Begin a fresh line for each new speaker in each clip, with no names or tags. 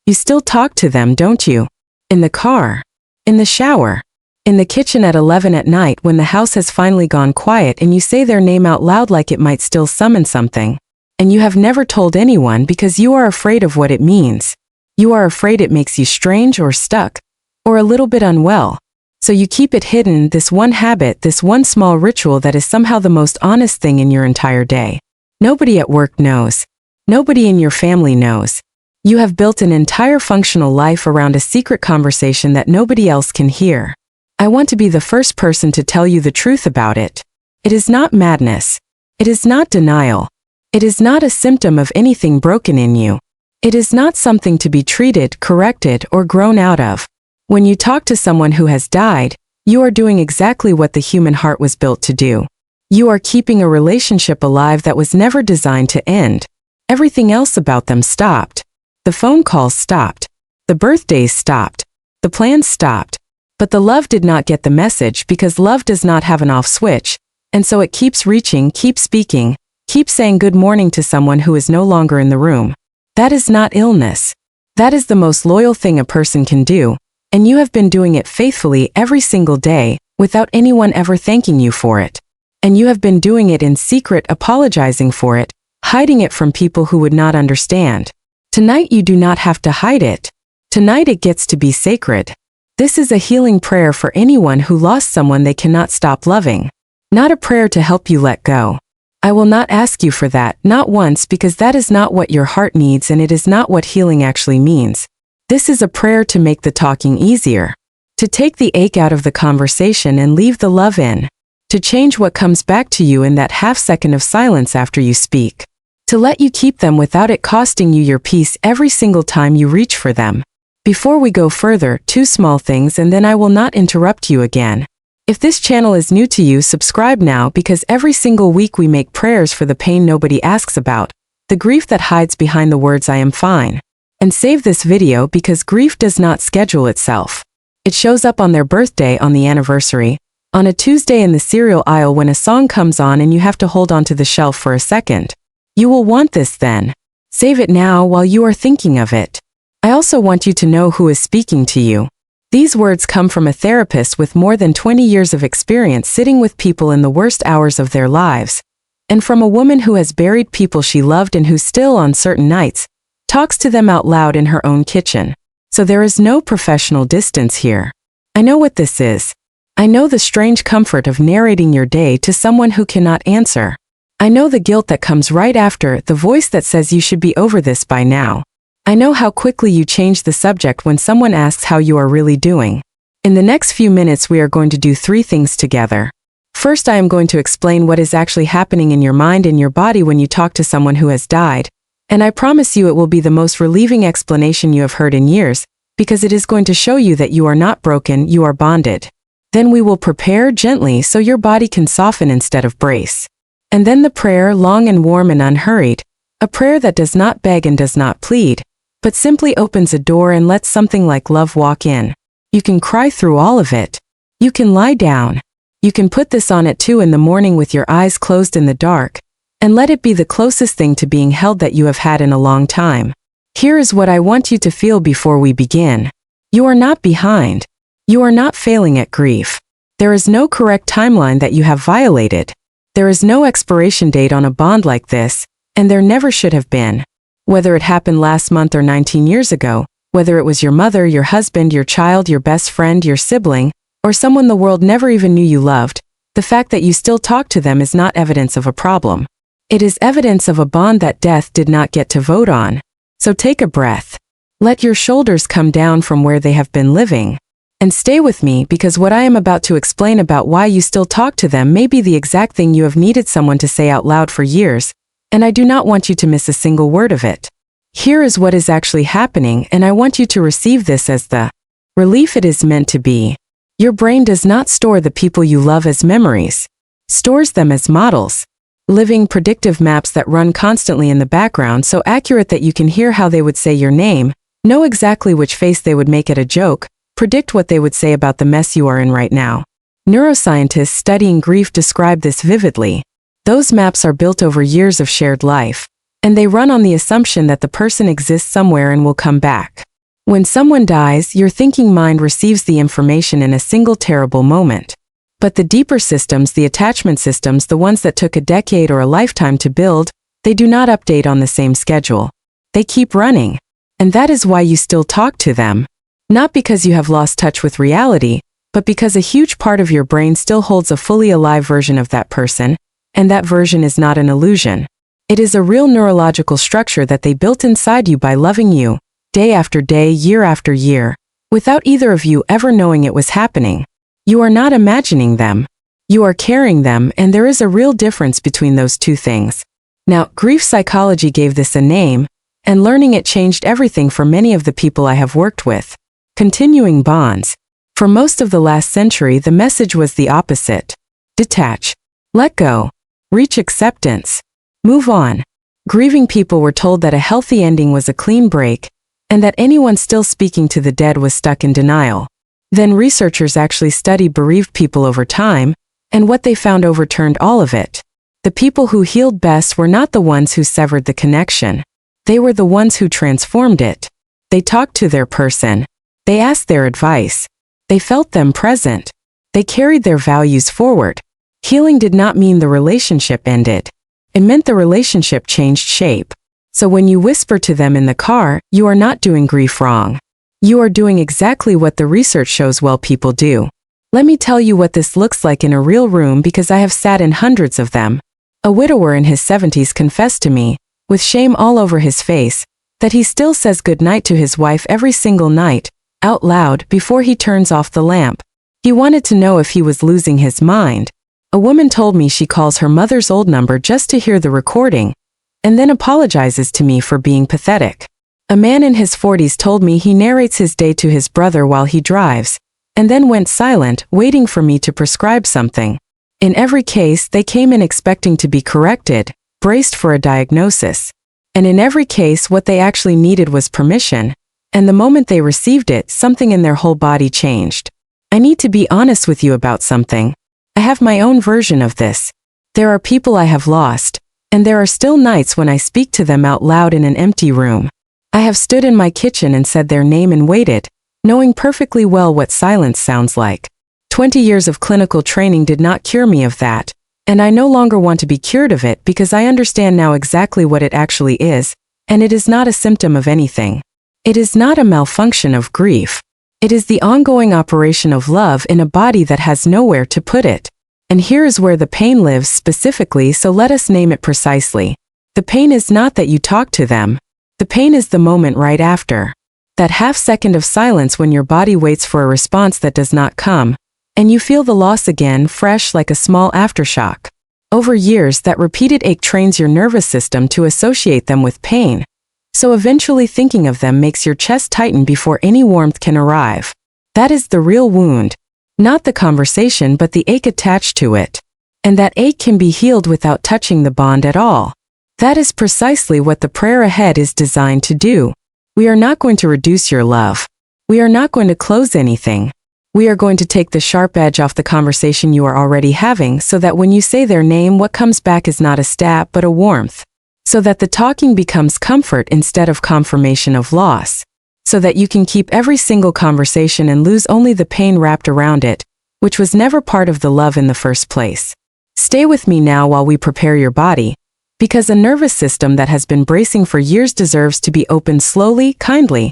You still talk to them, don't you? In the car. In the shower. In the kitchen at 11 at night when the house has finally gone quiet and you say their name out loud like it might still summon something. And you have never told anyone because you are afraid of what it means. You are afraid it makes you strange or stuck, or a little bit unwell. So you keep it hidden, this one habit, this one small ritual that is somehow the most honest thing in your entire day. Nobody at work knows. Nobody in your family knows. You have built an entire functional life around a secret conversation that nobody else can hear. I want to be the first person to tell you the truth about it. It is not madness. It is not denial. It is not a symptom of anything broken in you. It is not something to be treated, corrected, or grown out of. When you talk to someone who has died, you are doing exactly what the human heart was built to do. You are keeping a relationship alive that was never designed to end. Everything else about them stopped. The phone calls stopped. The birthdays stopped. The plans stopped. But the love did not get the message because love does not have an off switch, and so it keeps reaching, keeps speaking, keeps saying good morning to someone who is no longer in the room. That is not illness. That is the most loyal thing a person can do, and you have been doing it faithfully every single day, without anyone ever thanking you for it. And you have been doing it in secret, apologizing for it, hiding it from people who would not understand. Tonight you do not have to hide it. Tonight it gets to be sacred. This is a healing prayer for anyone who lost someone they cannot stop loving. Not a prayer to help you let go. I will not ask you for that, not once, because that is not what your heart needs and it is not what healing actually means. This is a prayer to make the talking easier. To take the ache out of the conversation and leave the love in. To change what comes back to you in that half second of silence after you speak. To let you keep them without it costing you your peace every single time you reach for them. Before we go further, 2 small things and then I will not interrupt you again. If this channel is new to you, subscribe now because every single week we make prayers for the pain nobody asks about, the grief that hides behind the words I am fine. And save this video because grief does not schedule itself. It shows up on their birthday, on the anniversary, on a Tuesday in the cereal aisle when a song comes on and you have to hold onto the shelf for a second. You will want this then. Save it now while you are thinking of it. I also want you to know who is speaking to you. These words come from a therapist with more than 20 years of experience sitting with people in the worst hours of their lives, and from a woman who has buried people she loved and who still, on certain nights, talks to them out loud in her own kitchen. So there is no professional distance here. I know what this is. I know the strange comfort of narrating your day to someone who cannot answer. I know the guilt that comes right after, the voice that says you should be over this by now. I know how quickly you change the subject when someone asks how you are really doing. In the next few minutes we are going to do 3 things together. First, I am going to explain what is actually happening in your mind and your body when you talk to someone who has died, and I promise you it will be the most relieving explanation you have heard in years, because it is going to show you that you are not broken, you are bonded. Then we will prepare gently so your body can soften instead of brace. And then the prayer, long and warm and unhurried, a prayer that does not beg and does not plead, but simply opens a door and lets something like love walk in. You can cry through all of it. You can lie down. You can put this on at 2 in the morning with your eyes closed in the dark, and let it be the closest thing to being held that you have had in a long time. Here is what I want you to feel before we begin. You are not behind. You are not failing at grief. There is no correct timeline that you have violated. There is no expiration date on a bond like this, and there never should have been. Whether it happened last month or 19 years ago, whether it was your mother, your husband, your child, your best friend, your sibling, or someone the world never even knew you loved, the fact that you still talk to them is not evidence of a problem. It is evidence of a bond that death did not get to vote on. So take a breath. Let your shoulders come down from where they have been living. And stay with me because what I am about to explain about why you still talk to them may be the exact thing you have needed someone to say out loud for years, and I do not want you to miss a single word of it. Here is what is actually happening, and I want you to receive this as the relief it is meant to be. Your brain does not store the people you love as memories. Stores them as models. Living predictive maps that run constantly in the background, so accurate that you can hear how they would say your name, know exactly which face they would make at a joke, predict what they would say about the mess you are in right now. Neuroscientists studying grief describe this vividly. Those maps are built over years of shared life, and they run on the assumption that the person exists somewhere and will come back. When someone dies, your thinking mind receives the information in a single terrible moment. But the deeper systems, the attachment systems, the ones that took a decade or a lifetime to build, they do not update on the same schedule. They keep running. And that is why you still talk to them. Not because you have lost touch with reality, but because a huge part of your brain still holds a fully alive version of that person, and that version is not an illusion. It is a real neurological structure that they built inside you by loving you, day after day, year after year, without either of you ever knowing it was happening. You are not imagining them. You are carrying them, and there is a real difference between those two things. Now, grief psychology gave this a name, and learning it changed everything for many of the people I have worked with. Continuing bonds. For most of the last century, the message was the opposite. Detach. Let go. Reach acceptance. Move on. Grieving people were told that a healthy ending was a clean break, and that anyone still speaking to the dead was stuck in denial. Then researchers actually studied bereaved people over time, and what they found overturned all of it. The people who healed best were not the ones who severed the connection. They were the ones who transformed it. They talked to their person. They asked their advice. They felt them present. They carried their values forward. Healing did not mean the relationship ended. It meant the relationship changed shape. So when you whisper to them in the car, you are not doing grief wrong. You are doing exactly what the research shows well people do. Let me tell you what this looks like in a real room because I have sat in hundreds of them. A widower in his 70s confessed to me, with shame all over his face, that he still says goodnight to his wife every single night, out loud, before he turns off the lamp. He wanted to know if he was losing his mind. A woman told me she calls her mother's old number just to hear the recording, and then apologizes to me for being pathetic. A man in his 40s told me he narrates his day to his brother while he drives, and then went silent, waiting for me to prescribe something. In every case, they came in expecting to be corrected, braced for a diagnosis. And in every case, what they actually needed was permission, and the moment they received it, something in their whole body changed. I need to be honest with you about something. I have my own version of this. There are people I have lost, and there are still nights when I speak to them out loud in an empty room. I have stood in my kitchen and said their name and waited, knowing perfectly well what silence sounds like. 20 years of clinical training did not cure me of that, and I no longer want to be cured of it because I understand now exactly what it actually is, and it is not a symptom of anything. It is not a malfunction of grief. It is the ongoing operation of love in a body that has nowhere to put it. And here is where the pain lives specifically, so let us name it precisely. The pain is not that you talk to them. The pain is the moment right after. That half second of silence when your body waits for a response that does not come, and you feel the loss again, fresh like a small aftershock. Over years, that repeated ache trains your nervous system to associate them with pain. So eventually thinking of them makes your chest tighten before any warmth can arrive. That is the real wound. Not the conversation, but the ache attached to it. And that ache can be healed without touching the bond at all. That is precisely what the prayer ahead is designed to do. We are not going to reduce your love. We are not going to close anything. We are going to take the sharp edge off the conversation you are already having so that when you say their name, what comes back is not a stab but a warmth. So that the talking becomes comfort instead of confirmation of loss. So that you can keep every single conversation and lose only the pain wrapped around it, which was never part of the love in the first place. Stay with me now while we prepare your body, because a nervous system that has been bracing for years deserves to be opened slowly, kindly,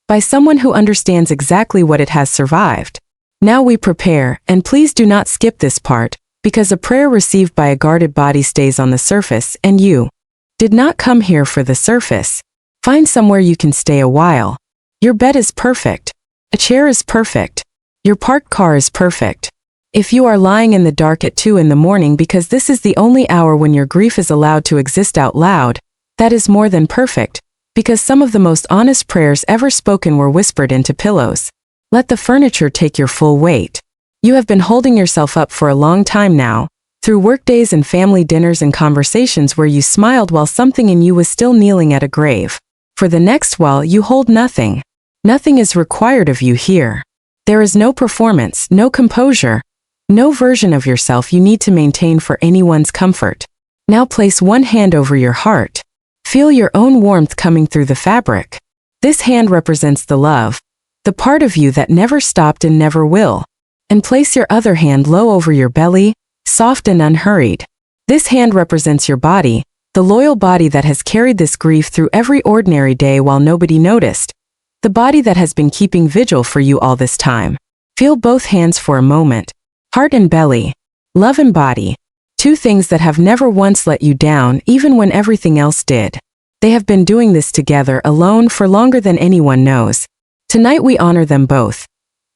by someone who understands exactly what it has survived. Now we prepare, and please do not skip this part, because a prayer received by a guarded body stays on the surface, and you did not come here for the surface. Find somewhere you can stay a while. Your bed is perfect. A chair is perfect. Your parked car is perfect. If you are lying in the dark at 2 in the morning because this is the only hour when your grief is allowed to exist out loud, that is more than perfect, because some of the most honest prayers ever spoken were whispered into pillows. Let the furniture take your full weight. You have been holding yourself up for a long time now, through workdays and family dinners and conversations where you smiled while something in you was still kneeling at a grave. For the next while you hold nothing. Nothing is required of you here. There is no performance, no composure, no version of yourself you need to maintain for anyone's comfort. Now place one hand over your heart. Feel your own warmth coming through the fabric. This hand represents the love, the part of you that never stopped and never will. And place your other hand low over your belly, soft and unhurried. This hand represents your body, the loyal body that has carried this grief through every ordinary day while nobody noticed. The body that has been keeping vigil for you all this time. Feel both hands for a moment. Heart and belly. Love and body. Two things that have never once let you down even when everything else did. They have been doing this together alone for longer than anyone knows. Tonight we honor them both.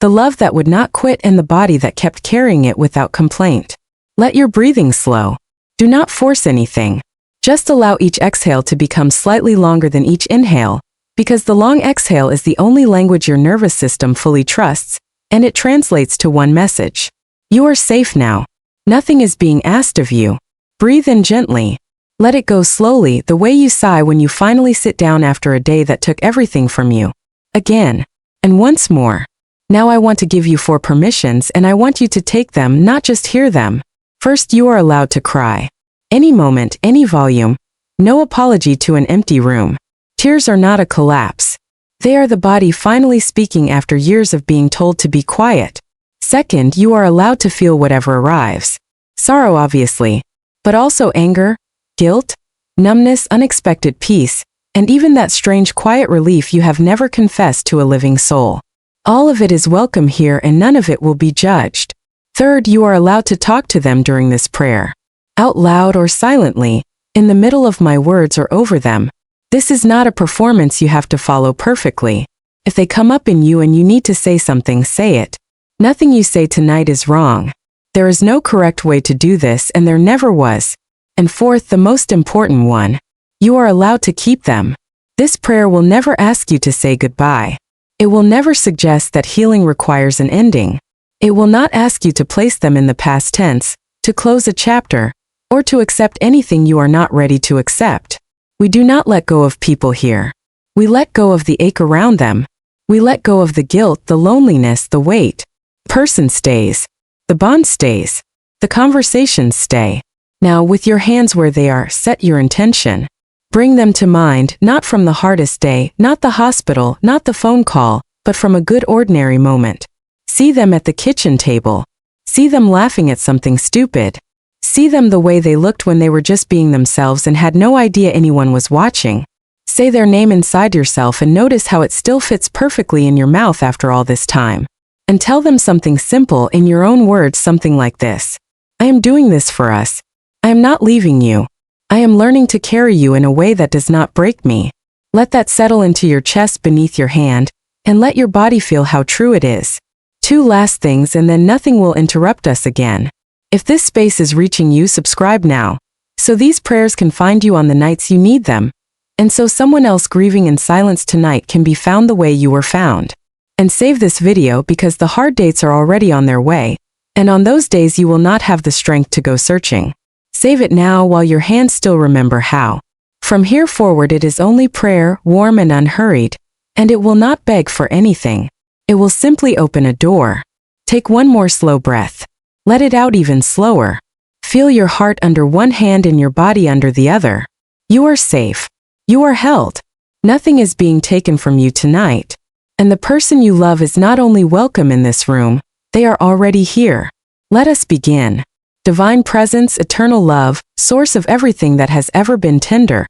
The love that would not quit and the body that kept carrying it without complaint. Let your breathing slow. Do not force anything. Just allow each exhale to become slightly longer than each inhale, because the long exhale is the only language your nervous system fully trusts, and it translates to one message. You are safe now. Nothing is being asked of you. Breathe in gently. Let it go slowly, the way you sigh when you finally sit down after a day that took everything from you. Again. And once more. Now I want to give you 4 permissions and I want you to take them, not just hear them. First, you are allowed to cry. Any moment, any volume. No apology to an empty room. Tears are not a collapse. They are the body finally speaking after years of being told to be quiet. Second, you are allowed to feel whatever arrives. Sorrow, obviously, but also anger, guilt, numbness, unexpected peace, and even that strange quiet relief you have never confessed to a living soul. All of it is welcome here and none of it will be judged. Third, you are allowed to talk to them during this prayer. Out loud or silently, in the middle of my words or over them. This is not a performance you have to follow perfectly. If they come up in you and you need to say something, say it. Nothing you say tonight is wrong. There is no correct way to do this and there never was. And fourth, the most important one. You are allowed to keep them. This prayer will never ask you to say goodbye. It will never suggest that healing requires an ending. It will not ask you to place them in the past tense, to close a chapter, or to accept anything you are not ready to accept. We do not let go of people here. We let go of the ache around them. We let go of the guilt, the loneliness, the weight. The person stays. The bond stays. The conversations stay. Now, with your hands where they are, set your intention. Bring them to mind, not from the hardest day, not the hospital, not the phone call, but from a good ordinary moment. See them at the kitchen table. See them laughing at something stupid. See them the way they looked when they were just being themselves and had no idea anyone was watching. Say their name inside yourself and notice how it still fits perfectly in your mouth after all this time. And tell them something simple in your own words, something like this. I am doing this for us. I am not leaving you. I am learning to carry you in a way that does not break me. Let that settle into your chest beneath your hand, and let your body feel how true it is. 2 last things and then nothing will interrupt us again. If this space is reaching you, subscribe now, so these prayers can find you on the nights you need them, and so someone else grieving in silence tonight can be found the way you were found. And save this video because the hard dates are already on their way, and on those days you will not have the strength to go searching. Save it now while your hands still remember how. From here forward it is only prayer, warm and unhurried, and it will not beg for anything. It will simply open a door. Take one more slow breath. Let it out even slower. Feel your heart under one hand and your body under the other. You are safe. You are held. Nothing is being taken from you tonight. And the person you love is not only welcome in this room, they are already here. Let us begin. Divine presence, eternal love, source of everything that has ever been tender.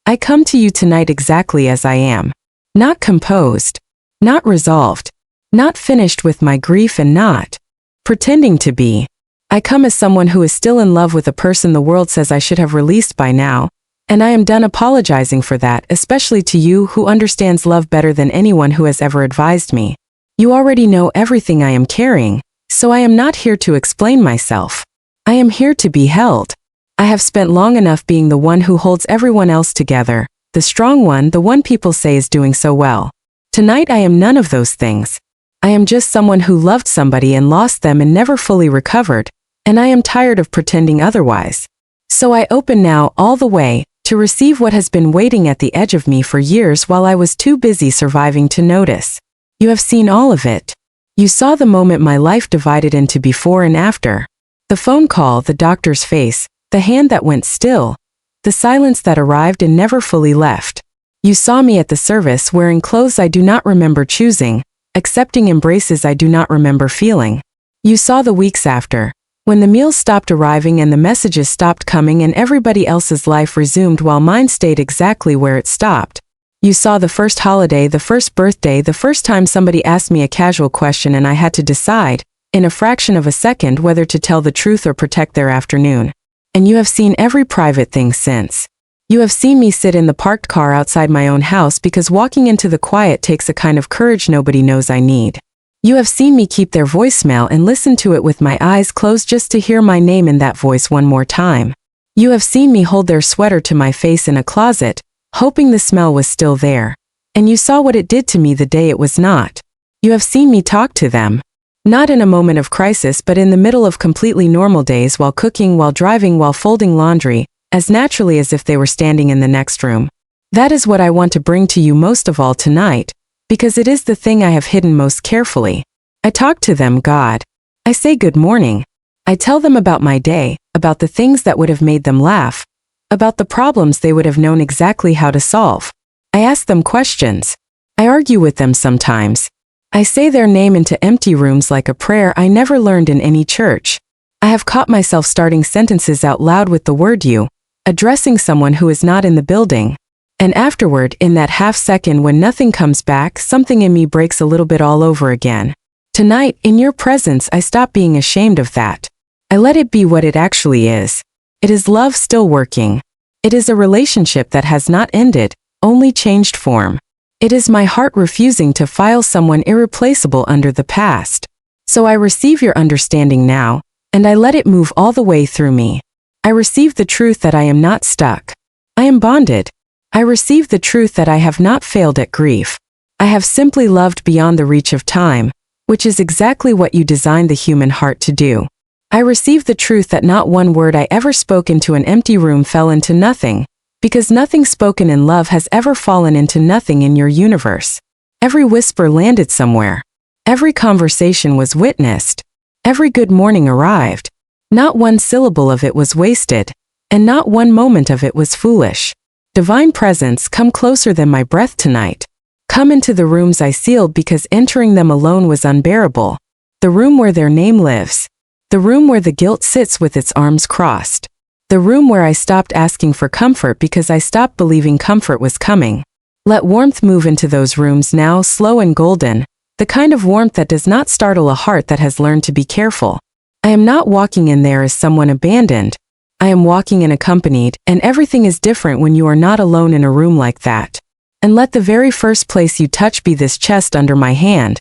I come to you tonight exactly as I am. Not composed. Not resolved. Not finished with my grief and not pretending to be. I come as someone who is still in love with a person the world says I should have released by now, and I am done apologizing for that, especially to you who understands love better than anyone who has ever advised me. You already know everything I am carrying, so I am not here to explain myself. I am here to be held. I have spent long enough being the one who holds everyone else together, the strong one, the one people say is doing so well. Tonight I am none of those things. I am just someone who loved somebody and lost them and never fully recovered, and I am tired of pretending otherwise. So I open now all the way, to receive what has been waiting at the edge of me for years while I was too busy surviving to notice. You have seen all of it. You saw the moment my life divided into before and after. The phone call, the doctor's face, the hand that went still, the silence that arrived and never fully left. You saw me at the service wearing clothes I do not remember choosing, accepting embraces I do not remember feeling. You saw the weeks after, when the meals stopped arriving and the messages stopped coming and everybody else's life resumed while mine stayed exactly where it stopped. You saw the first holiday, the first birthday, the first time somebody asked me a casual question and I had to decide, in a fraction of a second, whether to tell the truth or protect their afternoon. And you have seen every private thing since. You have seen me sit in the parked car outside my own house because walking into the quiet takes a kind of courage nobody knows I need. You have seen me keep their voicemail and listen to it with my eyes closed just to hear my name in that voice one more time. You have seen me hold their sweater to my face in a closet, hoping the smell was still there. And you saw what it did to me the day it was not. You have seen me talk to them. Not in a moment of crisis but in the middle of completely normal days, while cooking, while driving, while folding laundry, as naturally as if they were standing in the next room. That is what I want to bring to you most of all tonight, because it is the thing I have hidden most carefully. I talk to them, God. I say good morning. I tell them about my day, about the things that would have made them laugh, about the problems they would have known exactly how to solve. I ask them questions. I argue with them sometimes. I say their name into empty rooms like a prayer I never learned in any church. I have caught myself starting sentences out loud with the word you, addressing someone who is not in the building. And afterward, in that half second when nothing comes back, something in me breaks a little bit all over again. Tonight, in your presence, I stop being ashamed of that. I let it be what it actually is. It is love still working. It is a relationship that has not ended, only changed form. It is my heart refusing to file someone irreplaceable under the past. So I receive your understanding now, and I let it move all the way through me. I receive the truth that I am not stuck. I am bonded. I receive the truth that I have not failed at grief. I have simply loved beyond the reach of time, which is exactly what you designed the human heart to do. I receive the truth that not one word I ever spoke into an empty room fell into nothing, because nothing spoken in love has ever fallen into nothing in your universe. Every whisper landed somewhere. Every conversation was witnessed. Every good morning arrived. Not one syllable of it was wasted, and not one moment of it was foolish. Divine presence, come closer than my breath tonight. Come into the rooms I sealed because entering them alone was unbearable. The room where their name lives. The room where the guilt sits with its arms crossed. The room where I stopped asking for comfort because I stopped believing comfort was coming. Let warmth move into those rooms now, slow and golden, the kind of warmth that does not startle a heart that has learned to be careful. I am not walking in there as someone abandoned. I am walking in accompanied, and everything is different when you are not alone in a room like that. And let the very first place you touch be this chest under my hand.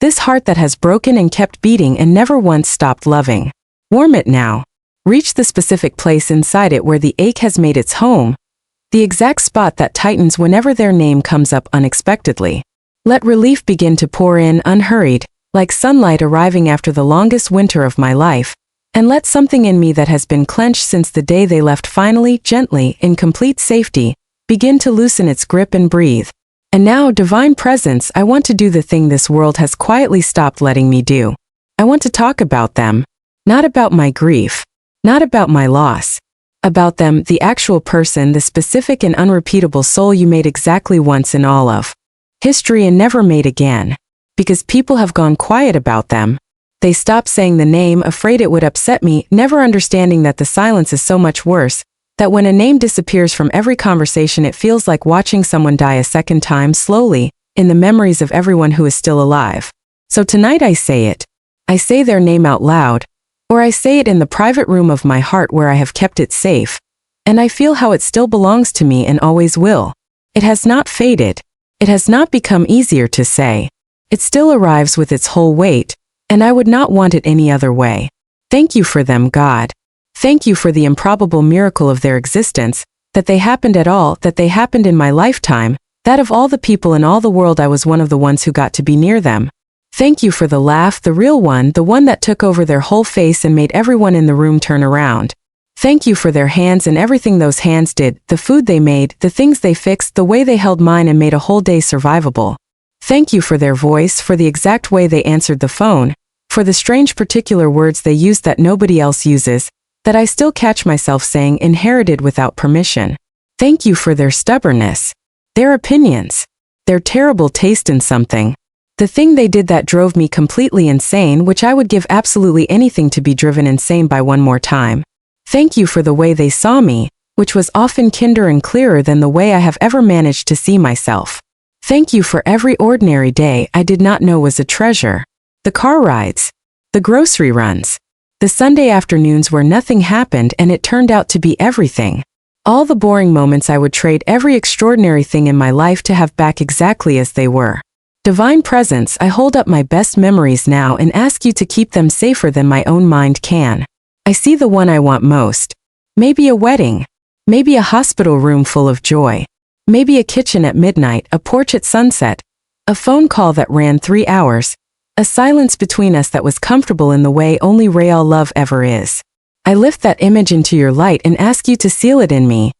This heart that has broken and kept beating and never once stopped loving. Warm it now. Reach the specific place inside it where the ache has made its home. The exact spot that tightens whenever their name comes up unexpectedly. Let relief begin to pour in unhurried, like sunlight arriving after the longest winter of my life. And let something in me that has been clenched since the day they left finally, gently, in complete safety, begin to loosen its grip and breathe. And now, divine presence, I want to do the thing this world has quietly stopped letting me do. I want to talk about them. Not about my grief. Not about my loss. About them, the actual person, the specific and unrepeatable soul you made exactly once in all of history and never made again. Because people have gone quiet about them. They stopped saying the name, afraid it would upset me, never understanding that the silence is so much worse, that when a name disappears from every conversation it feels like watching someone die a second time slowly, in the memories of everyone who is still alive. So tonight I say it. I say their name out loud, or I say it in the private room of my heart where I have kept it safe, and I feel how it still belongs to me and always will. It has not faded. It has not become easier to say. It still arrives with its whole weight, and I would not want it any other way. Thank you for them, God. Thank you for the improbable miracle of their existence, that they happened at all, that they happened in my lifetime, that of all the people in all the world I was one of the ones who got to be near them. Thank you for the laugh, the real one, the one that took over their whole face and made everyone in the room turn around. Thank you for their hands and everything those hands did, the food they made, the things they fixed, the way they held mine and made a whole day survivable. Thank you for their voice, for the exact way they answered the phone, for the strange particular words they used that nobody else uses, that I still catch myself saying inherited without permission. Thank you for their stubbornness. Their opinions. Their terrible taste in something. The thing they did that drove me completely insane, which I would give absolutely anything to be driven insane by one more time. Thank you for the way they saw me, which was often kinder and clearer than the way I have ever managed to see myself. Thank you for every ordinary day I did not know was a treasure. The car rides. The grocery runs. The Sunday afternoons where nothing happened and it turned out to be everything. All the boring moments I would trade every extraordinary thing in my life to have back exactly as they were. Divine Presence, I hold up my best memories now and ask you to keep them safer than my own mind can. I see the one I want most. Maybe a wedding. Maybe a hospital room full of joy. Maybe a kitchen at midnight, a porch at sunset. A phone call that ran 3 hours. A silence between us that was comfortable in the way only real love ever is. I lift that image into your light and ask you to seal it in me.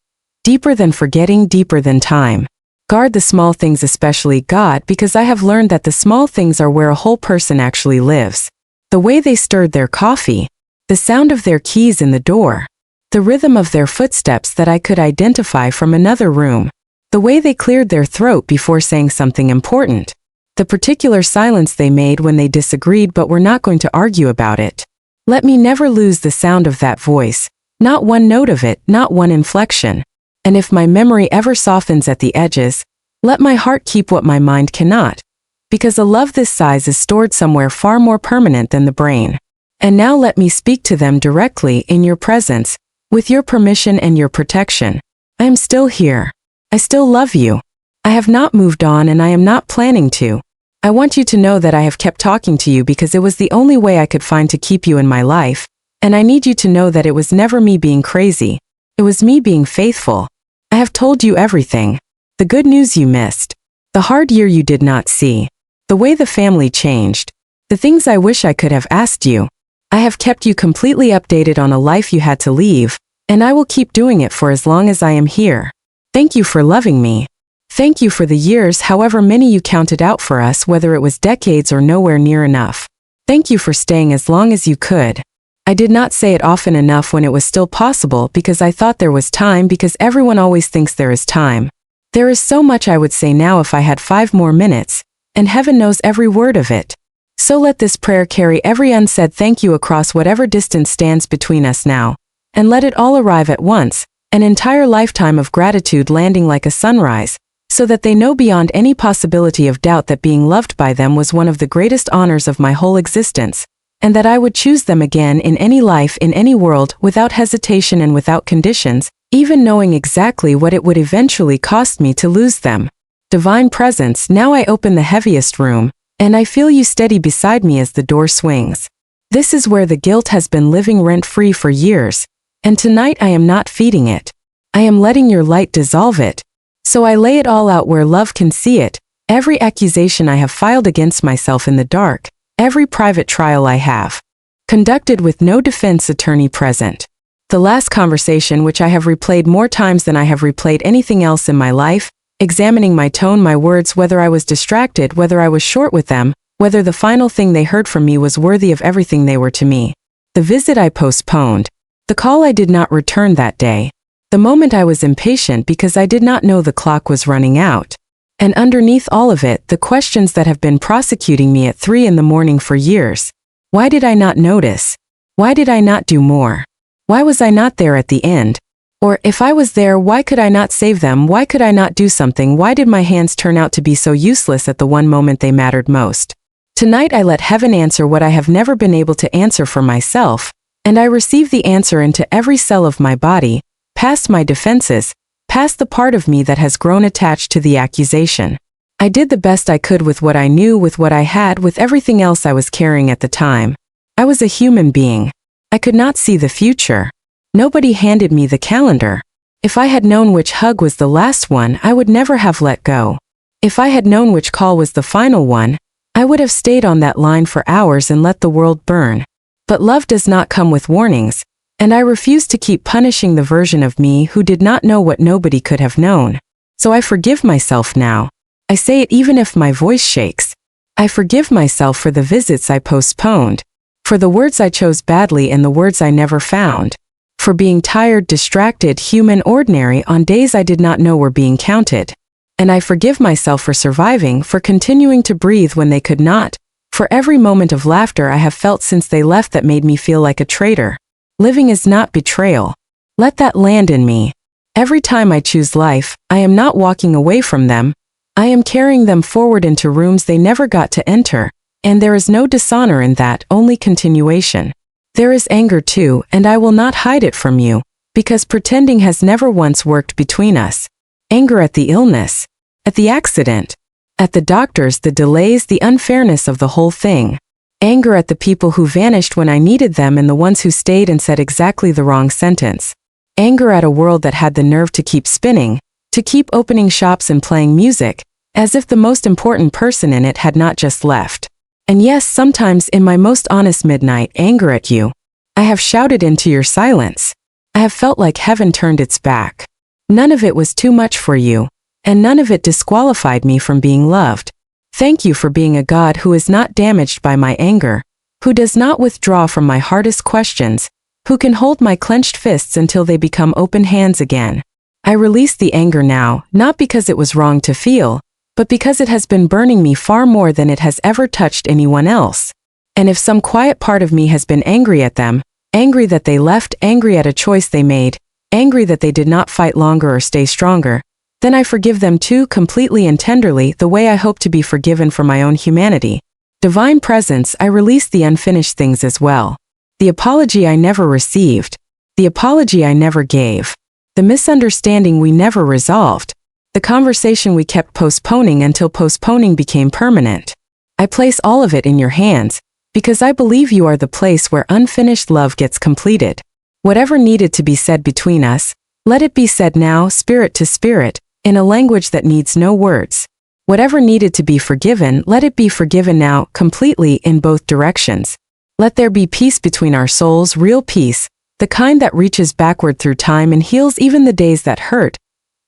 Deeper than forgetting, deeper than time. Guard the small things, especially God, because I have learned that the small things are where a whole person actually lives. The way they stirred their coffee. The sound of their keys in the door. The rhythm of their footsteps that I could identify from another room. The way they cleared their throat before saying something important. The particular silence they made when they disagreed but were not going to argue about it. Let me never lose the sound of that voice. Not one note of it, not one inflection. And if my memory ever softens at the edges, let my heart keep what my mind cannot. Because a love this size is stored somewhere far more permanent than the brain. And now let me speak to them directly in your presence, with your permission and your protection. I am still here. I still love you. I have not moved on and I am not planning to. I want you to know that I have kept talking to you because it was the only way I could find to keep you in my life, and I need you to know that it was never me being crazy. It was me being faithful. I have told you everything. The good news you missed. The hard year you did not see. The way the family changed. The things I wish I could have asked you. I have kept you completely updated on a life you had to leave, and I will keep doing it for as long as I am here. Thank you for loving me. Thank you for the years, however many you counted out for us, whether it was decades or nowhere near enough. Thank you for staying as long as you could. I did not say it often enough when it was still possible because I thought there was time, because everyone always thinks there is time. There is so much I would say now if I had 5 more minutes, and heaven knows every word of it. So let this prayer carry every unsaid thank you across whatever distance stands between us now, and let it all arrive at once, an entire lifetime of gratitude landing like a sunrise, so that they know beyond any possibility of doubt that being loved by them was one of the greatest honors of my whole existence, and that I would choose them again in any life, in any world, without hesitation and without conditions, even knowing exactly what it would eventually cost me to lose them. Divine Presence, now I open the heaviest room, and I feel you steady beside me as the door swings. This is where the guilt has been living rent-free for years, and tonight I am not feeding it. I am letting your light dissolve it. So I lay it all out where love can see it, every accusation I have filed against myself in the dark, every private trial I have conducted with no defense attorney present. The last conversation, which I have replayed more times than I have replayed anything else in my life, examining my tone, my words, whether I was distracted, whether I was short with them, whether the final thing they heard from me was worthy of everything they were to me. The visit I postponed. The call I did not return that day. The moment I was impatient because I did not know the clock was running out. And underneath all of it, the questions that have been prosecuting me at 3 in the morning for years. Why did I not notice? Why did I not do more? Why was I not there at the end? Or, if I was there, why could I not save them? Why could I not do something? Why did my hands turn out to be so useless at the one moment they mattered most? Tonight I let heaven answer what I have never been able to answer for myself, and I receive the answer into every cell of my body, past my defenses, past the part of me that has grown attached to the accusation. I did the best I could with what I knew, with what I had, with everything else I was carrying at the time. I was a human being. I could not see the future. Nobody handed me the calendar. If I had known which hug was the last one, I would never have let go. If I had known which call was the final one, I would have stayed on that line for hours and let the world burn. But love does not come with warnings, and I refuse to keep punishing the version of me who did not know what nobody could have known. So I forgive myself now. I say it even if my voice shakes. I forgive myself for the visits I postponed, for the words I chose badly and the words I never found, for being tired, distracted, human, ordinary on days I did not know were being counted. And I forgive myself for surviving, for continuing to breathe when they could not, for every moment of laughter I have felt since they left that made me feel like a traitor. Living is not betrayal. Let that land in me. Every time I choose life, I am not walking away from them. I am carrying them forward into rooms they never got to enter, and there is no dishonor in that, only continuation. There is anger too, and I will not hide it from you, because pretending has never once worked between us. Anger at the illness, at the accident, at the doctors, the delays, the unfairness of the whole thing. Anger at the people who vanished when I needed them and the ones who stayed and said exactly the wrong sentence. Anger at a world that had the nerve to keep spinning, to keep opening shops and playing music, as if the most important person in it had not just left. And yes, sometimes in my most honest midnight, anger at you. I have shouted into your silence. I have felt like heaven turned its back. None of it was too much for you, and none of it disqualified me from being loved. Thank you for being a God who is not damaged by my anger, who does not withdraw from my hardest questions, who can hold my clenched fists until they become open hands again. I release the anger now, not because it was wrong to feel, but because it has been burning me far more than it has ever touched anyone else. And if some quiet part of me has been angry at them, angry that they left, angry at a choice they made, angry that they did not fight longer or stay stronger, then I forgive them too, completely and tenderly, the way I hope to be forgiven for my own humanity. Divine Presence, I release the unfinished things as well. The apology I never received. The apology I never gave. The misunderstanding we never resolved. The conversation we kept postponing until postponing became permanent. I place all of it in your hands, because I believe you are the place where unfinished love gets completed. Whatever needed to be said between us, let it be said now, spirit to spirit, in a language that needs no words. Whatever needed to be forgiven, let it be forgiven now, completely, in both directions. Let there be peace between our souls, real peace, the kind that reaches backward through time and heals even the days that hurt,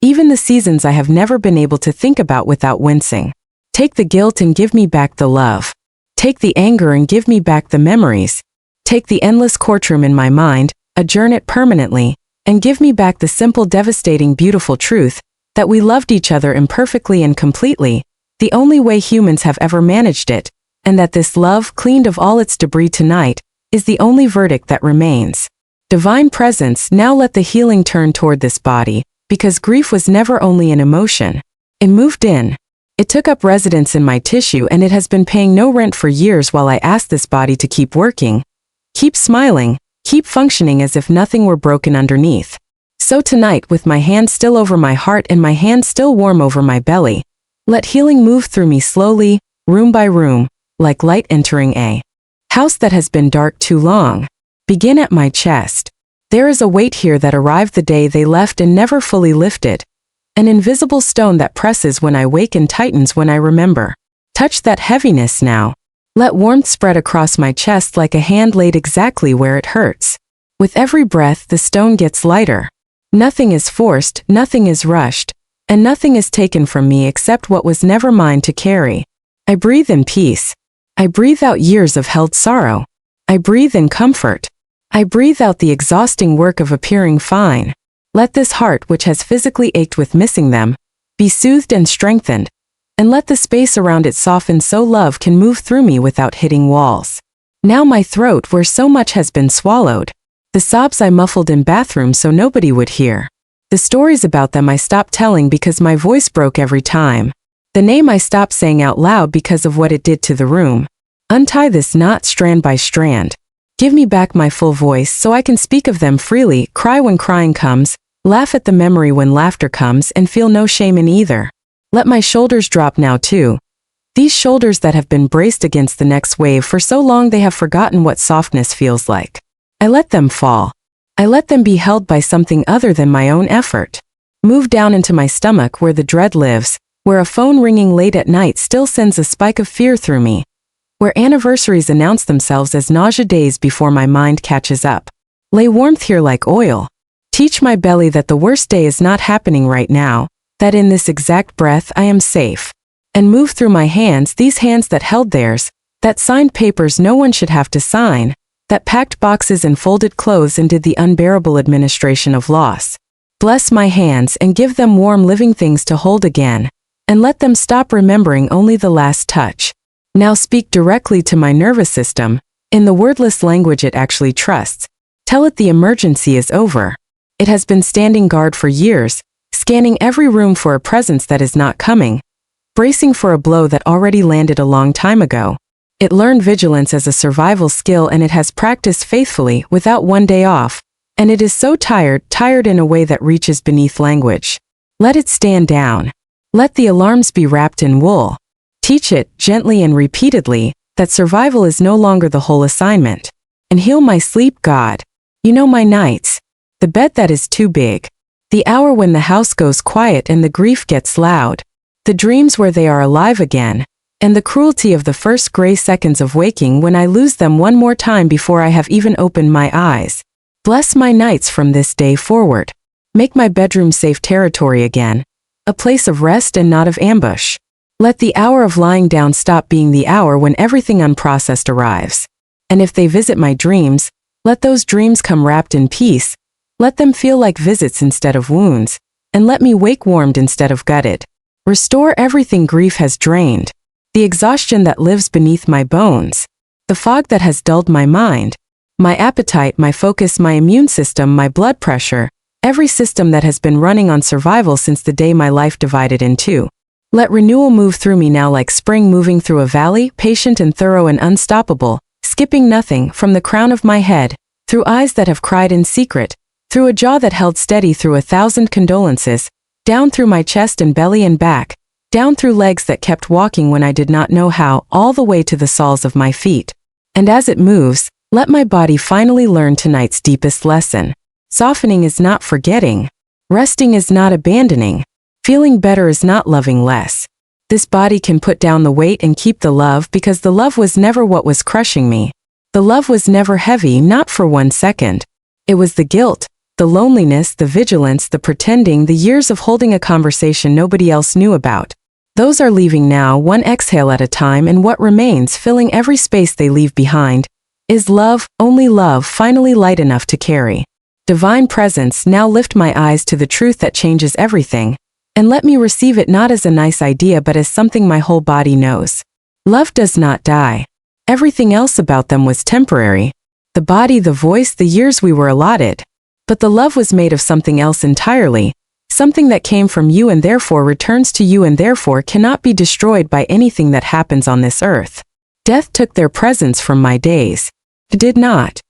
even the seasons I have never been able to think about without wincing. Take the guilt and give me back the love. Take the anger and give me back the memories. Take the endless courtroom in my mind, adjourn it permanently, and give me back the simple, devastating, beautiful truth that we loved each other imperfectly and completely, the only way humans have ever managed it, and that this love, cleaned of all its debris tonight, is the only verdict that remains. Divine Presence, now let the healing turn toward this body, because grief was never only an emotion. It moved in. It took up residence in my tissue, and it has been paying no rent for years while I asked this body to keep working, keep smiling, keep functioning as if nothing were broken underneath. So tonight, with my hand still over my heart and my hand still warm over my belly, let healing move through me slowly, room by room, like light entering a house that has been dark too long. Begin at my chest. There is a weight here that arrived the day they left and never fully lifted. An invisible stone that presses when I wake and tightens when I remember. Touch that heaviness now. Let warmth spread across my chest like a hand laid exactly where it hurts. With every breath, the stone gets lighter. Nothing is forced, nothing is rushed, and nothing is taken from me except what was never mine to carry. I breathe in peace. I breathe out years of held sorrow. I breathe in comfort. I breathe out the exhausting work of appearing fine. Let this heart, which has physically ached with missing them, be soothed and strengthened, and let the space around it soften so love can move through me without hitting walls. Now my throat, where so much has been swallowed. The sobs I muffled in bathrooms so nobody would hear. The stories about them I stopped telling because my voice broke every time. The name I stopped saying out loud because of what it did to the room. Untie this knot strand by strand. Give me back my full voice so I can speak of them freely, cry when crying comes, laugh at the memory when laughter comes, and feel no shame in either. Let my shoulders drop now too. These shoulders that have been braced against the next wave for so long they have forgotten what softness feels like. I let them fall. I let them be held by something other than my own effort. Move down into my stomach where the dread lives, where a phone ringing late at night still sends a spike of fear through me, where anniversaries announce themselves as nausea days before my mind catches up. Lay warmth here like oil. Teach my belly that the worst day is not happening right now, that in this exact breath I am safe. And move through my hands, these hands that held theirs, that signed papers no one should have to sign, that packed boxes and folded clothes and did the unbearable administration of loss. Bless my hands and give them warm living things to hold again, and let them stop remembering only the last touch. Now speak directly to my nervous system, in the wordless language it actually trusts. Tell it the emergency is over. It has been standing guard for years, scanning every room for a presence that is not coming, bracing for a blow that already landed a long time ago. It learned vigilance as a survival skill, and it has practiced faithfully without one day off, and it is so tired in a way that reaches beneath language. Let it stand down. Let the alarms be wrapped in wool. Teach it, gently and repeatedly, that survival is no longer the whole assignment. And heal my sleep, God. You know my nights. The bed that is too big. The hour when the house goes quiet and the grief gets loud. The dreams where they are alive again. And the cruelty of the first gray seconds of waking when I lose them one more time before I have even opened my eyes. Bless my nights from this day forward. Make my bedroom safe territory again. A place of rest and not of ambush. Let the hour of lying down stop being the hour when everything unprocessed arrives. And if they visit my dreams, let those dreams come wrapped in peace. Let them feel like visits instead of wounds. And let me wake warmed instead of gutted. Restore everything grief has drained. The exhaustion that lives beneath my bones. The fog that has dulled my mind. My appetite, my focus, my immune system, my blood pressure. Every system that has been running on survival since the day my life divided in two. Let renewal move through me now like spring moving through a valley, patient and thorough and unstoppable, skipping nothing, from the crown of my head, through eyes that have cried in secret, through a jaw that held steady through 1,000 condolences, down through my chest and belly and back, down through legs that kept walking when I did not know how, all the way to the soles of my feet. And as it moves, let my body finally learn tonight's deepest lesson. Softening is not forgetting. Resting is not abandoning. Feeling better is not loving less. This body can put down the weight and keep the love, because the love was never what was crushing me. The love was never heavy, not for 1 second. It was the guilt, the loneliness, the vigilance, the pretending, the years of holding a conversation nobody else knew about. Those are leaving now, one exhale at a time, and what remains, filling every space they leave behind, is love, only love, finally light enough to carry. Divine presence, now lift my eyes to the truth that changes everything, and let me receive it not as a nice idea but as something my whole body knows. Love does not die. Everything else about them was temporary. The body, the voice, the years we were allotted. But the love was made of something else entirely, something that came from you and therefore returns to you and therefore cannot be destroyed by anything that happens on this earth. Death took their presence from my days. It did not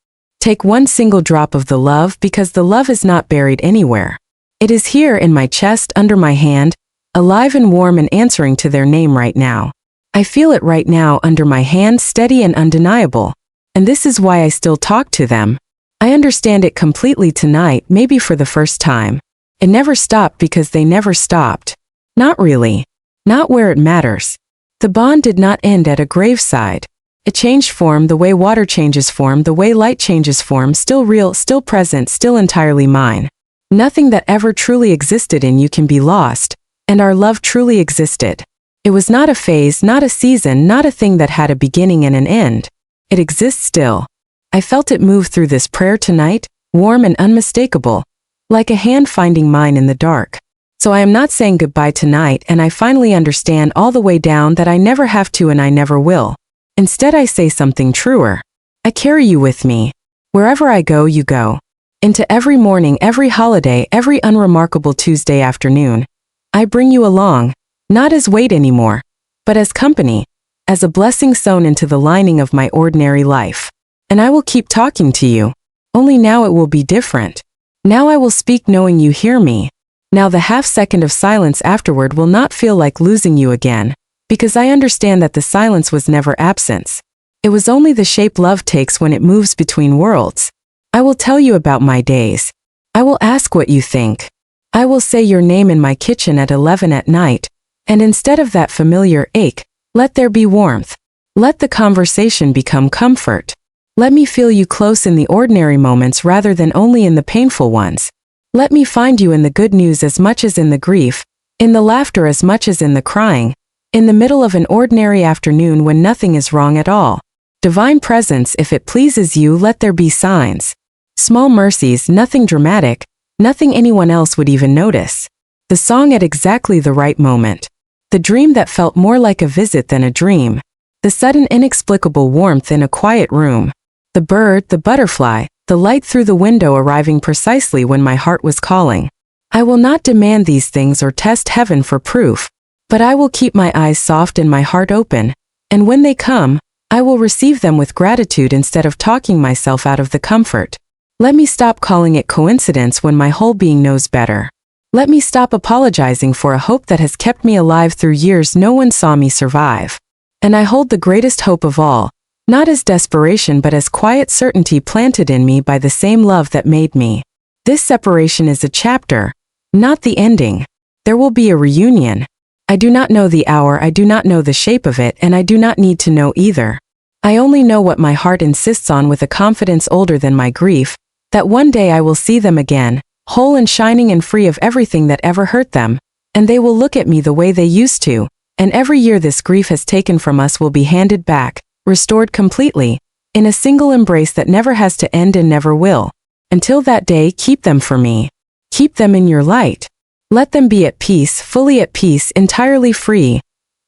take one single drop of the love, because the love is not buried anywhere. It is here in my chest, under my hand, alive and warm and answering to their name right now. I feel it right now under my hand, steady and undeniable. And this is why I still talk to them. I understand it completely tonight, maybe for the first time. It never stopped because they never stopped. Not really. Not where it matters. The bond did not end at a graveside. It changed form the way water changes form, the way light changes form, still real, still present, still entirely mine. Nothing that ever truly existed in you can be lost, and our love truly existed. It was not a phase, not a season, not a thing that had a beginning and an end. It exists still. I felt it move through this prayer tonight, warm and unmistakable, like a hand finding mine in the dark. So I am not saying goodbye tonight, and I finally understand all the way down that I never have to and I never will. Instead I say something truer. I carry you with me. Wherever I go, you go. Into every morning, every holiday, every unremarkable Tuesday afternoon. I bring you along, not as weight anymore, but as company, as a blessing sewn into the lining of my ordinary life. And I will keep talking to you. Only now it will be different. Now I will speak knowing you hear me. Now the half second of silence afterward will not feel like losing you again, because I understand that the silence was never absence. It was only the shape love takes when it moves between worlds. I will tell you about my days. I will ask what you think. I will say your name in my kitchen at 11 at night, and instead of that familiar ache, let there be warmth. Let the conversation become comfort. Let me feel you close in the ordinary moments rather than only in the painful ones. Let me find you in the good news as much as in the grief, in the laughter as much as in the crying, in the middle of an ordinary afternoon when nothing is wrong at all. Divine presence, if it pleases you, let there be signs. Small mercies, nothing dramatic, nothing anyone else would even notice. The song at exactly the right moment. The dream that felt more like a visit than a dream. The sudden inexplicable warmth in a quiet room. The bird, the butterfly, the light through the window arriving precisely when my heart was calling. I will not demand these things or test heaven for proof, but I will keep my eyes soft and my heart open, and when they come, I will receive them with gratitude instead of talking myself out of the comfort. Let me stop calling it coincidence when my whole being knows better. Let me stop apologizing for a hope that has kept me alive through years no one saw me survive. And I hold the greatest hope of all, not as desperation but as quiet certainty planted in me by the same love that made me. This separation is a chapter, not the ending. There will be a reunion. I do not know the hour, I do not know the shape of it, and I do not need to know either. I only know what my heart insists on with a confidence older than my grief, that one day I will see them again, whole and shining and free of everything that ever hurt them, and they will look at me the way they used to, and every year this grief has taken from us will be handed back, restored completely, in a single embrace that never has to end and never will. Until that day, keep them for me. Keep them in your light. Let them be at peace, fully at peace, entirely free,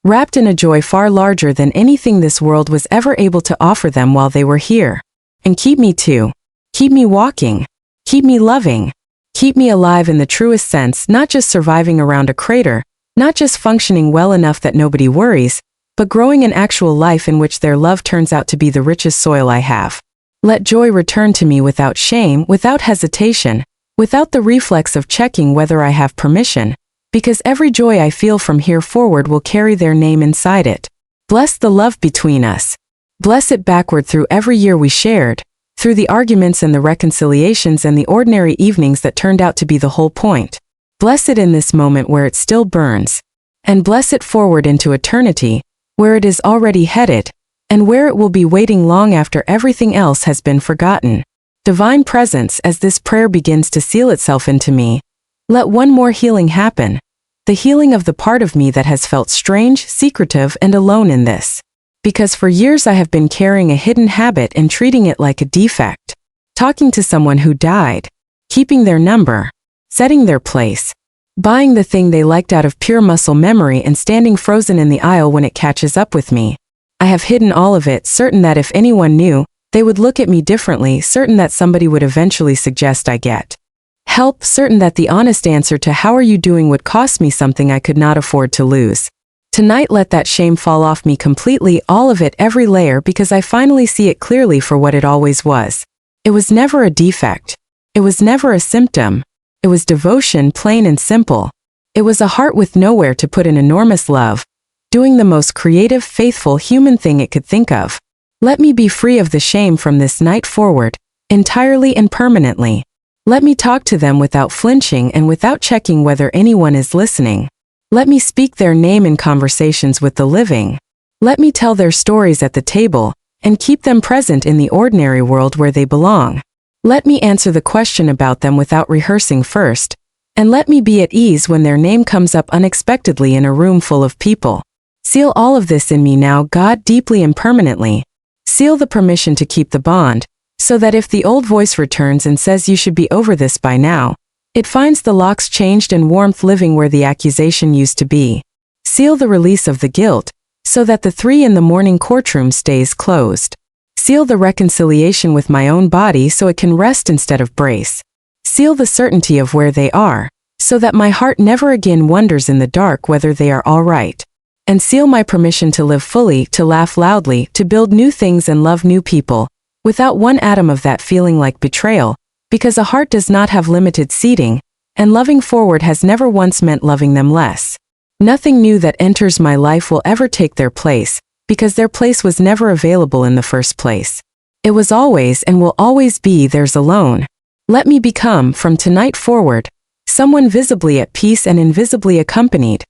wrapped in a joy far larger than anything this world was ever able to offer them while they were here. And keep me too. Keep me walking. Keep me loving. Keep me alive in the truest sense, not just surviving around a crater, not just functioning well enough that nobody worries, but growing an actual life in which their love turns out to be the richest soil I have. Let joy return to me without shame, without hesitation, without the reflex of checking whether I have permission, because every joy I feel from here forward will carry their name inside it. Bless the love between us. Bless it backward through every year we shared, through the arguments and the reconciliations and the ordinary evenings that turned out to be the whole point. Bless it in this moment where it still burns, and bless it forward into eternity, where it is already headed, and where it will be waiting long after everything else has been forgotten. Divine Presence, as this prayer begins to seal itself into me, let one more healing happen, the healing of the part of me that has felt strange, secretive, and alone in this. Because for years I have been carrying a hidden habit and treating it like a defect. Talking to someone who died, keeping their number, setting their place, buying the thing they liked out of pure muscle memory and standing frozen in the aisle when it catches up with me. I have hidden all of it, certain that if anyone knew, they would look at me differently, certain that somebody would eventually suggest I get help, certain that the honest answer to "how are you doing" would cost me something I could not afford to lose. Tonight let that shame fall off me completely, all of it, every layer, because I finally see it clearly for what it always was. It was never a defect. It was never a symptom. It was devotion, plain and simple. It was a heart with nowhere to put an enormous love, doing the most creative, faithful human thing it could think of. Let me be free of the shame from this night forward, entirely and permanently. Let me talk to them without flinching and without checking whether anyone is listening. Let me speak their name in conversations with the living. Let me tell their stories at the table, and keep them present in the ordinary world where they belong. Let me answer the question about them without rehearsing first, and let me be at ease when their name comes up unexpectedly in a room full of people. Seal all of this in me now, God, deeply and permanently. Seal the permission to keep the bond, so that if the old voice returns and says you should be over this by now, it finds the locks changed and warmth living where the accusation used to be. Seal the release of the guilt, so that the 3 a.m. courtroom stays closed. Seal the reconciliation with my own body so it can rest instead of brace. Seal the certainty of where they are, so that my heart never again wonders in the dark whether they are all right. And seal my permission to live fully, to laugh loudly, to build new things and love new people, without one atom of that feeling like betrayal, because a heart does not have limited seating, and loving forward has never once meant loving them less. Nothing new that enters my life will ever take their place, because their place was never available in the first place. It was always and will always be theirs alone. Let me become, from tonight forward, someone visibly at peace and invisibly accompanied,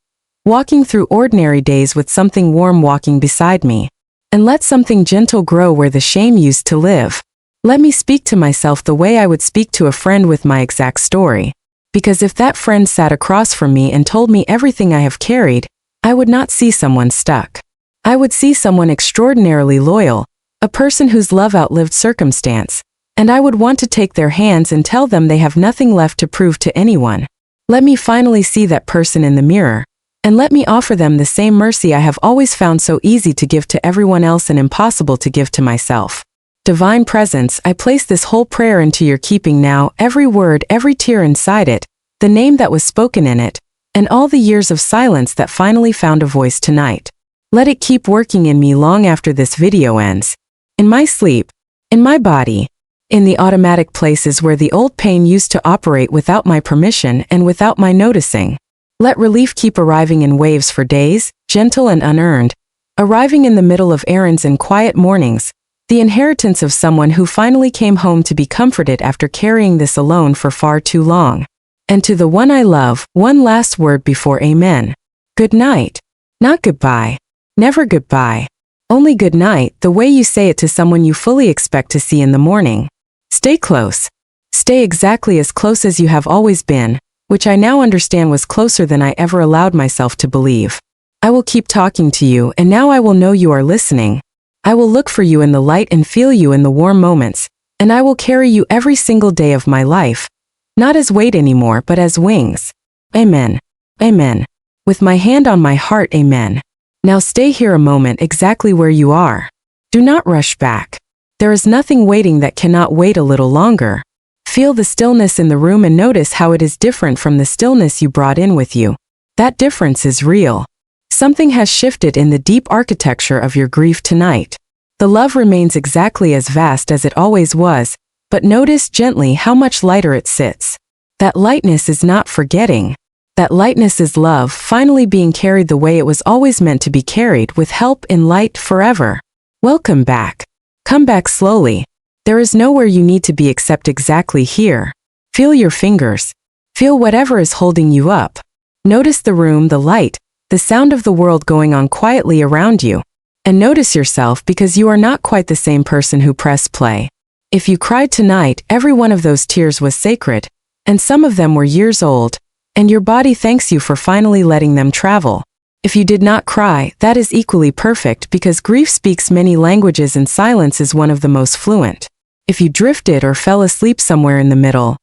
walking through ordinary days with something warm walking beside me. And let something gentle grow where the shame used to live. Let me speak to myself the way I would speak to a friend with my exact story. Because if that friend sat across from me and told me everything I have carried, I would not see someone stuck. I would see someone extraordinarily loyal, a person whose love outlived circumstance, and I would want to take their hands and tell them they have nothing left to prove to anyone. Let me finally see that person in the mirror, And let me offer them the same mercy I have always found so easy to give to everyone else and impossible to give to myself. Divine Presence, I place this whole prayer into your keeping now, every word, every tear inside it, the name that was spoken in it, and all the years of silence that finally found a voice tonight. Let it keep working in me long after this video ends. In my sleep, in my body, in the automatic places where the old pain used to operate without my permission and without my noticing. Let relief keep arriving in waves for days, gentle and unearned, arriving in the middle of errands and quiet mornings, the inheritance of someone who finally came home to be comforted after carrying this alone for far too long. And to the one I love, one last word before amen. Good night. Not goodbye. Never goodbye. Only good night, the way you say it to someone you fully expect to see in the morning. Stay close. Stay exactly as close as you have always been, which I now understand was closer than I ever allowed myself to believe. I will keep talking to you, and now I will know you are listening. I will look for you in the light and feel you in the warm moments, and I will carry you every single day of my life. Not as weight anymore, but as wings. Amen. Amen. With my hand on my heart, amen. Now stay here a moment exactly where you are. Do not rush back. There is nothing waiting that cannot wait a little longer. Feel the stillness in the room and notice how it is different from the stillness you brought in with you. That difference is real. Something has shifted in the deep architecture of your grief tonight. The love remains exactly as vast as it always was, but notice gently how much lighter it sits. That lightness is not forgetting. That lightness is love finally being carried the way it was always meant to be carried, with help in light forever. Welcome back. Come back slowly. There is nowhere you need to be except exactly here. Feel your fingers. Feel whatever is holding you up. Notice the room, the light, the sound of the world going on quietly around you. And notice yourself, because you are not quite the same person who pressed play. If you cried tonight, every one of those tears was sacred, and some of them were years old, and your body thanks you for finally letting them travel. If you did not cry, that is equally perfect, because grief speaks many languages and silence is one of the most fluent. If you drifted or fell asleep somewhere in the middle,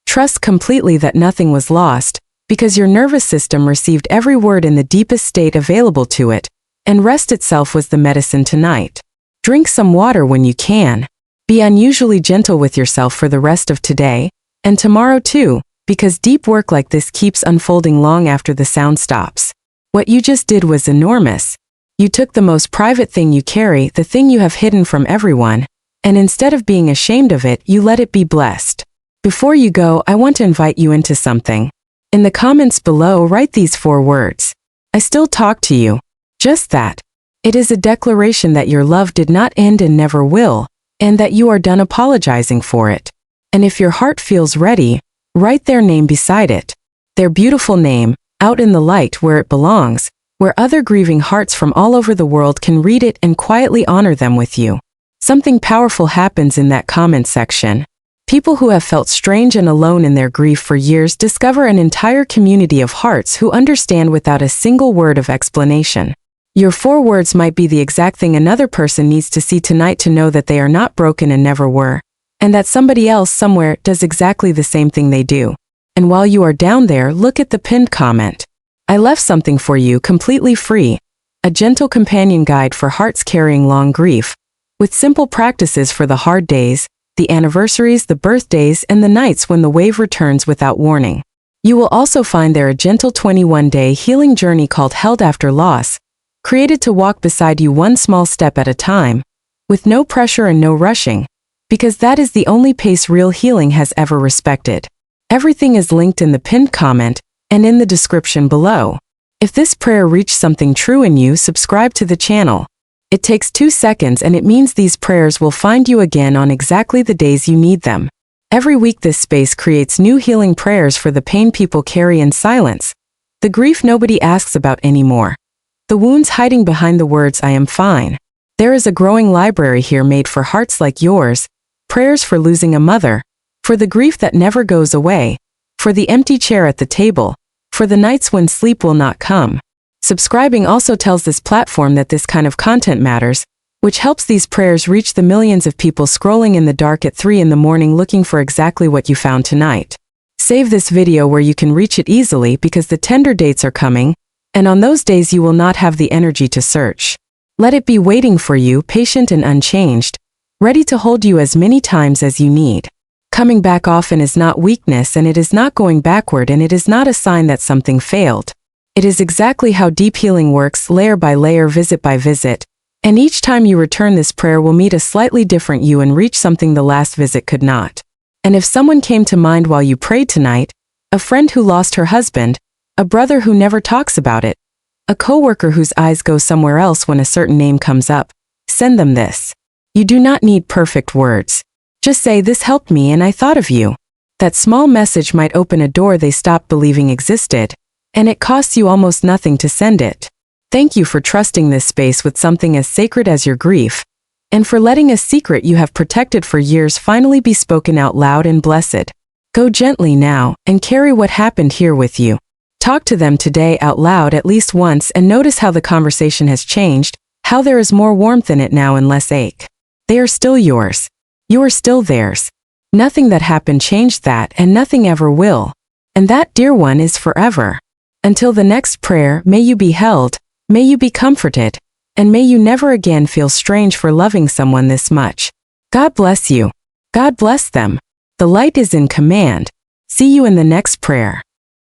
trust completely that nothing was lost, because your nervous system received every word in the deepest state available to it, and rest itself was the medicine tonight. Drink some water when you can. Be unusually gentle with yourself for the rest of today, and tomorrow too, because deep work like this keeps unfolding long after the sound stops. What you just did was enormous. You took the most private thing you carry, the thing you have hidden from everyone, and instead of being ashamed of it, you let it be blessed. Before you go, I want to invite you into something. In the comments below, write these 4 words. I still talk to you. Just that. It is a declaration that your love did not end and never will, and that you are done apologizing for it. And if your heart feels ready, write their name beside it. Their beautiful name, out in the light where it belongs, where other grieving hearts from all over the world can read it and quietly honor them with you. Something powerful happens in that comment section. People who have felt strange and alone in their grief for years discover an entire community of hearts who understand without a single word of explanation. Your 4 words might be the exact thing another person needs to see tonight to know that they are not broken and never were, and that somebody else somewhere does exactly the same thing they do. And while you are down there, look at the pinned comment. I left something for you completely free. A gentle companion guide for hearts carrying long grief, with simple practices for the hard days, the anniversaries, the birthdays, and the nights when the wave returns without warning. You will also find there a gentle 21-day healing journey called Held After Loss, created to walk beside you one small step at a time, with no pressure and no rushing, because that is the only pace real healing has ever respected. Everything is linked in the pinned comment and in the description below. If this prayer reached something true in you, subscribe to the channel. It takes 2 seconds and it means these prayers will find you again on exactly the days you need them. Every week this space creates new healing prayers for the pain people carry in silence, the grief nobody asks about anymore, the wounds hiding behind the words I am fine. There is a growing library here made for hearts like yours, prayers for losing a mother, for the grief that never goes away, for the empty chair at the table, for the nights when sleep will not come. Subscribing also tells this platform that this kind of content matters, which helps these prayers reach the millions of people scrolling in the dark at 3 in the morning looking for exactly what you found tonight. Save this video where you can reach it easily because the tender dates are coming, And on those days you will not have the energy to search. Let it be waiting for you, patient and unchanged, ready to hold you as many times as you need. Coming back often is not weakness, and it is not going backward, and it is not a sign that something failed. It is exactly how deep healing works, layer by layer, visit by visit. And each time you return, this prayer will meet a slightly different you and reach something the last visit could not. And if someone came to mind while you prayed tonight, a friend who lost her husband, a brother who never talks about it, a coworker whose eyes go somewhere else when a certain name comes up, send them this. You do not need perfect words. Just say, "This helped me and I thought of you." That small message might open a door they stopped believing existed, and it costs you almost nothing to send it. Thank you for trusting this space with something as sacred as your grief, and for letting a secret you have protected for years finally be spoken out loud and blessed. Go gently now, and carry what happened here with you. Talk to them today out loud at least once and notice how the conversation has changed, how there is more warmth in it now and less ache. They are still yours. You are still theirs. Nothing that happened changed that, and nothing ever will. And that, dear one, is forever. Until the next prayer, may you be held, may you be comforted, and may you never again feel strange for loving someone this much. God bless you. God bless them. The light is in command. See you in the next prayer.